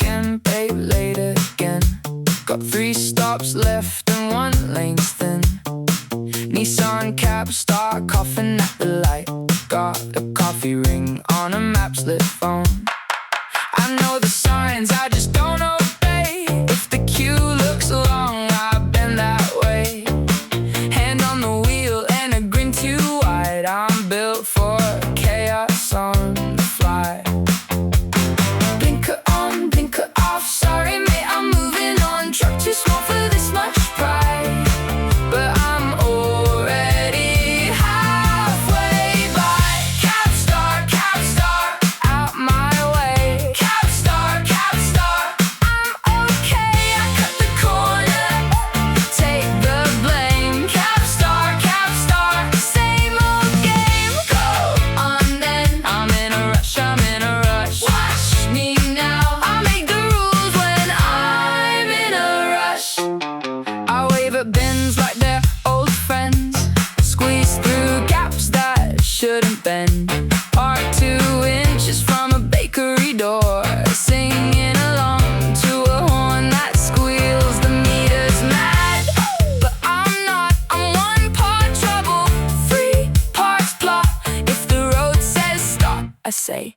again, babe, late again. Got 3 stops left and 1 lane's thin. Nissan Cabstar, coughing at the light. Got a coffee ring on a maps lit phone. I know the signs, I just don't obey. If the queue looks long, I've been that way. Hand on the wheel and a grin too wide. I'm built for chaos on the fly. Blinker on, blinker off. Sorry mate, I'm moving on. Truck too small for this much pride, but I'm already halfway by. Cabstar, Cabstar, out my way. Cabstar, Cabstar, I'm okay. I cut the corner, take the blame. Cabstar, Cabstar, same old game. Go on then, I'm in a rush, I'm in a rush. Watch me now, I make the rules when I'm in a rush. I wave at bins like they're old friends. Squeeze through gaps that shouldn't bend. Park 2 inches from a bakery door. Singing along to a horn that squeals. The meter's mad, but I'm not. I'm 1 part trouble, 3 parts plot. If the road says stop, I say